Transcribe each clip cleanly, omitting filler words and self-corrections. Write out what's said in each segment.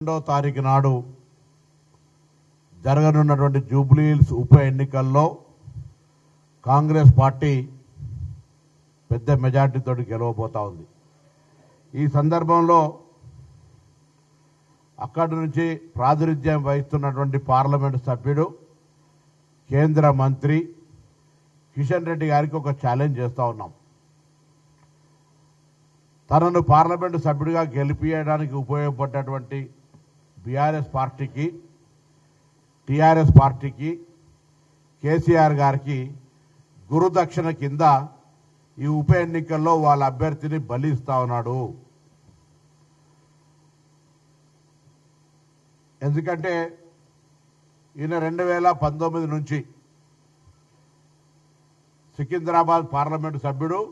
రెండో తారీఖు నాడు జరగనున్నటువంటి జూబ్లీ హిల్స్ ఉప ఎన్నికల్లో కాంగ్రెస్ పార్టీ పెద్ద మెజార్టీతో గెలవబోతా ఉంది. ఈ సందర్భంలో అక్కడి నుంచి ప్రాతినిధ్యం వహిస్తున్నటువంటి పార్లమెంటు సభ్యుడు కేంద్ర మంత్రి కిషన్ రెడ్డి గారికి ఒక ఛాలెంజ్ చేస్తూ ఉన్నాం. తనను పార్లమెంటు సభ్యుడిగా గెలిపించడానికి ఉపయోగపడ్డటువంటి బీఆర్ఎస్ పార్టీకి, టీఆర్ఎస్ పార్టీకి, కేసీఆర్ గారికి గురుదక్షిణ కింద ఈ ఉప ఎన్నికల్లో వాళ్ళ అభ్యర్థిని బలిస్తా ఉన్నాడు. ఎందుకంటే ఈయన 2019 నుంచి సికింద్రాబాద్ పార్లమెంటు సభ్యుడు,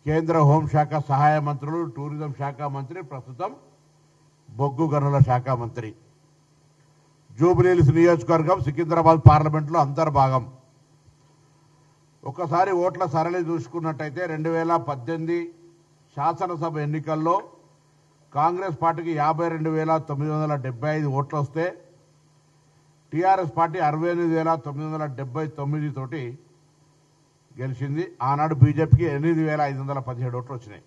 కేంద్ర హోంశాఖ సహాయ మంత్రులు, టూరిజం శాఖ మంత్రి, ప్రస్తుతం బొగ్గు గనుల శాఖ మంత్రి. జూబ్లీ హిల్స్ నియోజకవర్గం సికింద్రాబాద్ పార్లమెంట్లో అంతర్భాగం. ఒక్కసారి ఓట్ల సరళి చూసుకున్నట్టయితే 2018 శాసనసభ ఎన్నికల్లో కాంగ్రెస్ పార్టీకి 52,975 ఓట్లు వస్తే టీఆర్ఎస్ పార్టీ 68,979 తోటి గెలిచింది. ఆనాడు బీజేపీకి 8,517 ఓట్లు వచ్చినాయి.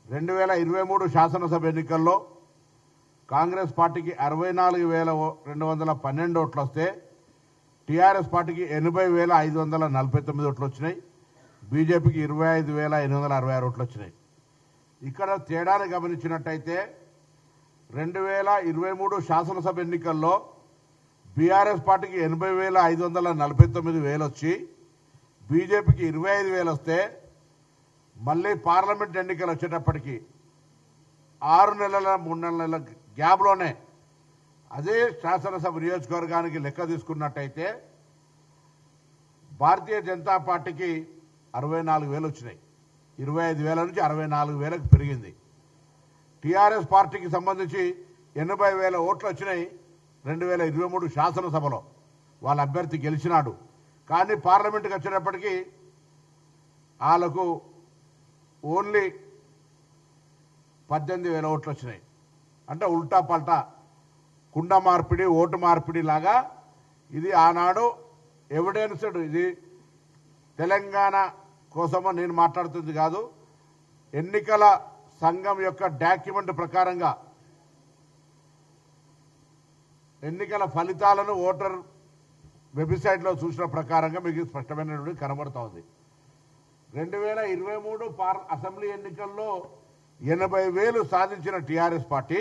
2023 శాసనసభ ఎన్నికల్లో కాంగ్రెస్ పార్టీకి 64,212 ఓట్లు వస్తే టీఆర్ఎస్ పార్టీకి 80,549 ఓట్లు వచ్చినాయి. బీజేపీకి 25,866 ఓట్లు వచ్చినాయి. ఇక్కడ తేడాను గమనించినట్టయితే 2023 శాసనసభ ఎన్నికల్లో బీఆర్ఎస్ పార్టీకి 80,549 వచ్చి బీజేపీకి 25,000 వస్తే మళ్ళీ పార్లమెంట్ ఎన్నికలు వచ్చేటప్పటికి 6 నెలల 3 నెలల గ్యాప్లోనే అదే శాసనసభ నియోజకవర్గానికి లెక్క తీసుకున్నట్టయితే భారతీయ జనతా పార్టీకి 64,000 వచ్చినాయి. 25,000 నుంచి 64,000కు పెరిగింది. టీఆర్ఎస్ పార్టీకి సంబంధించి 80,000 ఓట్లు వచ్చినాయి 2023 శాసనసభలో. వాళ్ళ అభ్యర్థి గెలిచినాడు. కానీ పార్లమెంటుకి వచ్చేటప్పటికి వాళ్ళకు ఓన్లీ 18,000 ఓట్లు వచ్చినాయి. అంటే ఉల్టా పల్టా కుండ మార్పిడి, ఓటు మార్పిడి లాగా ఇది ఆనాడు ఎవిడెన్స్డ్. ఇది తెలంగాణ కోసమో నేను మాట్లాడుతుంది కాదు, ఎన్నికల సంఘం యొక్క డాక్యుమెంట్ ప్రకారంగా ఎన్నికల ఫలితాలను ఓటర్ వెబ్సైట్లో చూసిన ప్రకారంగా మీకు స్పష్టమైనటువంటి కనబడుతూ ఉంది. 2023 అసెంబ్లీ ఎన్నికల్లో 80,000 సాధించిన టీఆర్ఎస్ పార్టీ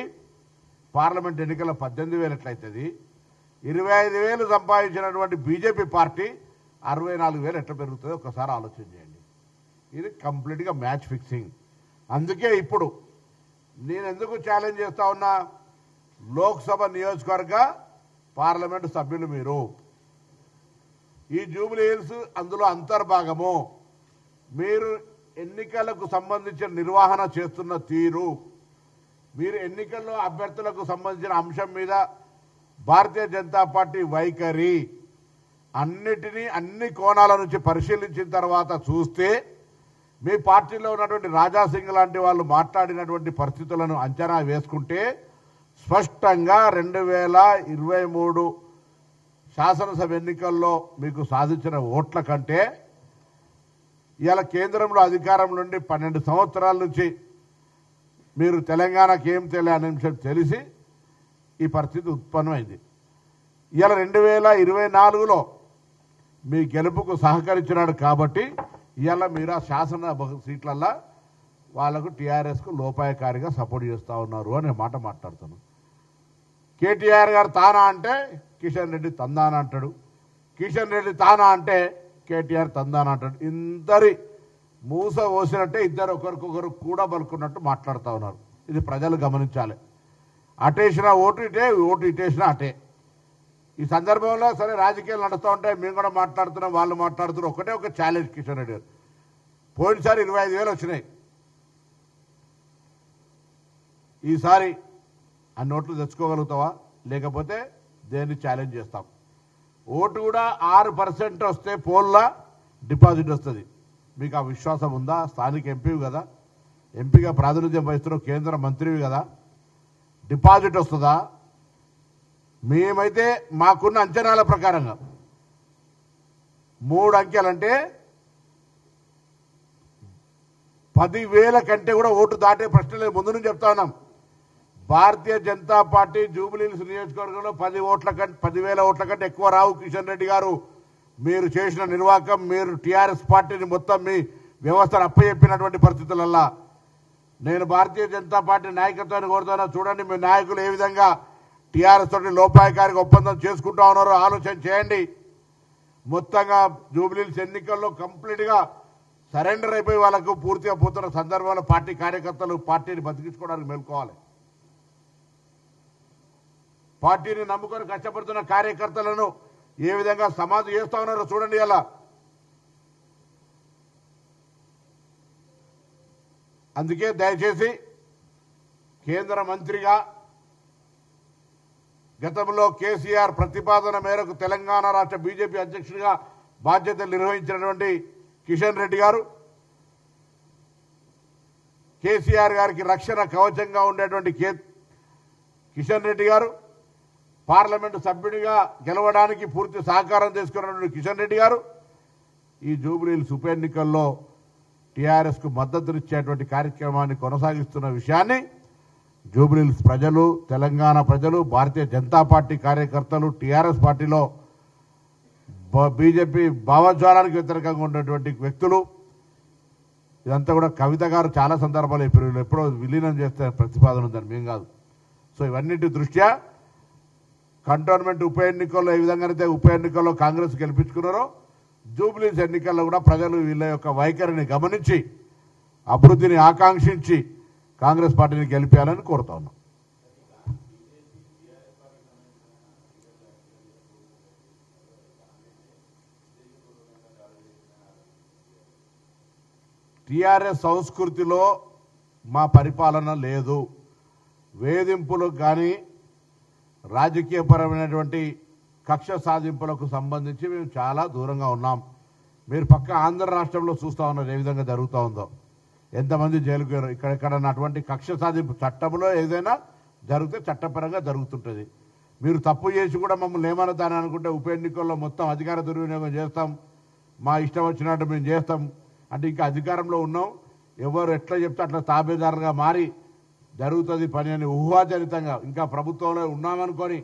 పార్లమెంట్ ఎన్నికల్లో 18,000 ఎట్లయితుంది? 25,000 సంపాదించినటువంటి బీజేపీ పార్టీ 64,000 ఎట్లా పెరుగుతుందో ఒకసారి ఆలోచన చేయండి. ఇది కంప్లీట్గా మ్యాచ్ ఫిక్సింగ్. అందుకే ఇప్పుడు నేను ఎందుకు ఛాలెంజ్ చేస్తా ఉన్నా, లోక్సభ నియోజకవర్గ పార్లమెంటు సభ్యులు మీరు, ఈ జూబ్లీ హిల్స్ అందులో అంతర్భాగము. మీరు ఎన్నికలకు సంబంధించిన నిర్వహణ చేస్తున్న తీరు, మీరు ఎన్నికల్లో అభ్యర్థులకు సంబంధించిన అంశం మీద భారతీయ జనతా పార్టీ వైఖరి అన్నిటినీ అన్ని కోణాల నుంచి పరిశీలించిన తర్వాత చూస్తే మీ పార్టీలో ఉన్నటువంటి రాజాసింగ్ లాంటి వాళ్ళు మాట్లాడినటువంటి పరిస్థితులను అంచనా వేసుకుంటే స్పష్టంగా 2023 శాసనసభ ఎన్నికల్లో మీకు సాధించిన ఓట్ల కంటే ఇవాళ కేంద్రంలో అధికారం నుండి 12 సంవత్సరాల నుంచి మీరు తెలంగాణకి ఏం తెలియని అంశం తెలిసి ఈ పరిస్థితి ఉత్పన్నమైంది. ఇవాళ 2024లో మీ గెలుపుకు సహకరించినాడు కాబట్టి ఇవాళ మీరు ఆ శాసన సీట్లల్లో వాళ్లకు టీఆర్ఎస్కు లోపాయకారిగా సపోర్ట్ చేస్తూ ఉన్నారు అనే మాట మాట్లాడుతున్నాను. కేటీఆర్ గారు తానా అంటే కిషన్ రెడ్డి తందానా అంటాడు, కిషన్ రెడ్డి తానా అంటే కేటీఆర్ తందానా అంటాడు. ఇద్దరి మూస పోసినట్టే ఇద్దరు ఒకరికొకరు కూడా బలుకున్నట్టు మాట్లాడుతూ ఉన్నారు. ఇది ప్రజలు గమనించాలి. అటేసిన ఓటు ఇటే, ఓటు ఇటేసిన అటే. ఈ సందర్భంలో సరే రాజకీయాలు నడుస్తూ ఉంటాయి, మేము కూడా మాట్లాడుతున్నాం, వాళ్ళు మాట్లాడుతున్నారు. ఒకటే ఒక ఛాలెంజ్ కిషన్ రెడ్డి గారు, పోయినసారి 25,000 వచ్చినాయి, ఈసారి ఆ నోట్లు తెచ్చుకోగలుగుతావా? లేకపోతే దేన్ని ఛాలెంజ్ చేస్తాం. ఓటు కూడా 6% వస్తే పోల్లా డిపాజిట్ వస్తుంది. మీకు ఆ విశ్వాసం ఉందా? స్థానిక ఎంపీవి కదా, ఎంపీగా ప్రాతినిధ్యం వహిస్తున్న కేంద్ర మంత్రివి కదా, డిపాజిట్ వస్తుందా? మేమైతే మాకున్న అంచనాల ప్రకారంగా 3 అంకెలంటే 10,000 కంటే కూడా ఓటు దాటే ప్రశ్న లేదు. ముందు నుంచి చెప్తా ఉన్నాం. భారతీయ జనతా పార్టీ జూబ్లీహిల్స్ నియోజకవర్గంలో 10,000 ఓట్ల కంటే ఎక్కువ రావు. కిషన్ రెడ్డి గారు, మీరు చేసిన నిర్వాహకం, మీరు టీఆర్ఎస్ పార్టీని మొత్తం మీ వ్యవస్థను అప్పచెప్పినటువంటి పరిస్థితులల్లా నేను భారతీయ జనతా పార్టీ నాయకత్వాన్ని కోరుతున్నా. చూడండి, మీ నాయకులు ఏ విధంగా టీఆర్ఎస్ తోటి లోపాయకారిక ఒప్పందం చేసుకుంటా ఉన్నారో ఆలోచన చేయండి. మొత్తంగా జూబ్లీహిల్స్ ఎన్నికల్లో కంప్లీట్గా సరెండర్ అయిపోయి వాళ్ళకు పూర్తిగా పోతున్న సందర్భంలో పార్టీ కార్యకర్తలు పార్టీని బతికించుకోవడానికి మేల్కోవాలి. పార్టీని నమ్ముకొని కష్టపడుతున్న కార్యకర్తలను ఏ విధంగా సమాధి చేస్తా ఉన్నారో చూడండి. అలా అందుకే దయచేసి కేంద్ర మంత్రిగా గతంలో కేసీఆర్ ప్రతిపాదన మేరకు తెలంగాణ రాష్ట్ర బీజేపీ అధ్యక్షుడిగా బాధ్యతలు నిర్వహించినటువంటి కిషన్ రెడ్డి గారు, కేసీఆర్ గారికి రక్షణ కవచంగా ఉండేటువంటి కిషన్ రెడ్డి గారు, పార్లమెంటు సభ్యుడిగా గెలవడానికి పూర్తి సహకారం తీసుకున్నటువంటి కిషన్ రెడ్డి గారు ఈ జూబ్లీహిల్స్ ఉప ఎన్నికల్లో టీఆర్ఎస్కు మద్దతునిచ్చేటువంటి కార్యక్రమాన్ని కొనసాగిస్తున్న విషయాన్ని జూబ్లీహిల్స్ ప్రజలు, తెలంగాణ ప్రజలు, భారతీయ జనతా పార్టీ కార్యకర్తలు, టీఆర్ఎస్ పార్టీలో బీజేపీ భావజ్వాలానికి వ్యతిరేకంగా ఉన్నటువంటి వ్యక్తులు, ఇదంతా కూడా కవిత గారు చాలా సందర్భాలు ఎప్పుడో విలీనం చేస్తే ప్రతిపాదన ఉందని మేము కాదు. సో ఇవన్నిటి దృష్ట్యా కంటోన్మెంట్ ఉప ఎన్నికల్లో ఏ విధంగానైతే ఉప ఎన్నికల్లో కాంగ్రెస్ గెలిపించుకున్నారో జూబ్లీహిల్స్ ఎన్నికల్లో కూడా ప్రజలు వీళ్ళ యొక్క వైఖరిని గమనించి అభివృద్ధిని ఆకాంక్షించి కాంగ్రెస్ పార్టీని గెలిపేయాలని కోరుతా ఉన్నాం. టీఆర్ఎస్ సంస్కృతిలో మా పరిపాలన లేదు. వేధింపులకు కానీ రాజకీయపరమైనటువంటి కక్ష సాధింపులకు సంబంధించి మేము చాలా దూరంగా ఉన్నాం. మీరు పక్క ఆంధ్ర రాష్ట్రంలో చూస్తూ ఉన్నారు ఏ విధంగా జరుగుతూ ఉందో, ఎంతమంది జైలుకు ఇక్కడెక్కడ అటువంటి కక్ష సాధింపు చట్టంలో ఏదైనా జరిగితే చట్టపరంగా జరుగుతుంటుంది. మీరు తప్పు చేసి కూడా మమ్మల్ని ఏమన్నదాని అనుకుంటే ఉప ఎన్నికల్లో మొత్తం అధికార దుర్వినియోగం చేస్తాం, మా ఇష్టం వచ్చినట్టు మేము చేస్తాం అంటే ఇంకా అధికారంలో ఉన్నాం, ఎవరు ఎట్లా చెప్తే అట్లా తాబేదారుగా మారి జరుగుతుంది పని అని ఊహాజనితంగా ఇంకా ప్రభుత్వంలో ఉన్నామనుకొని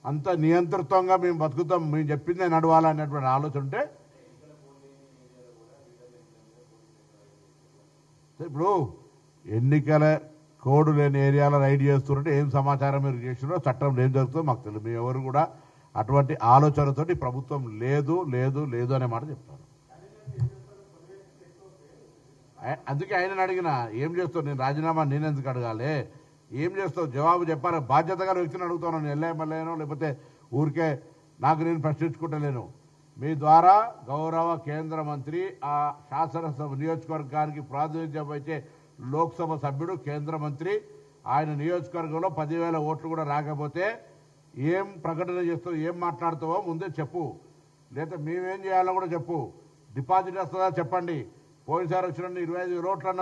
అంత నియంతృత్వంగా మేము బతుకుతాం, మేము చెప్పిందే నడవాలనేటువంటి ఆలోచన ఉంటే ఇప్పుడు ఎన్నికల కోడ్ లేని ఏరియాలో రైడ్ చేస్తుంటే ఏం సమాచారం మీరు చేసినో చట్టం ఏం జరుగుతుందో మాకు తెలియదు. మేము ఎవరు కూడా అటువంటి ఆలోచనతోటి ప్రభుత్వం లేదు లేదు లేదు అనే మాట చెప్తాను. అందుకే ఆయన అడిగినా ఏం చేస్తావు, నేను రాజీనామా నేనెందుకు అడగాలి, ఏం చేస్తావు జవాబు చెప్పాలి. బాధ్యత గల వ్యక్తిని అడుగుతాను, నేను ఎల్ఐఎంఎల్ఏనో లేకపోతే ఊరికే నాకు నేను ప్రశ్నించుకుంటలేను. మీ ద్వారా గౌరవ కేంద్ర మంత్రి, ఆ శాసనసభ నియోజకవర్గానికి ప్రాతినిధ్యం వహించే లోక్సభ సభ్యుడు, కేంద్ర మంత్రి, ఆయన నియోజకవర్గంలో 10,000 ఓట్లు కూడా రాకపోతే ఏం ప్రకటన చేస్తావు, ఏం మాట్లాడుతావో ముందే చెప్పు, లేదా మేమేం చేయాలో కూడా చెప్పు. డిపాజిట్ వస్తుందా చెప్పండి. పోయినసారి వచ్చిన 25 ఓట్లన్న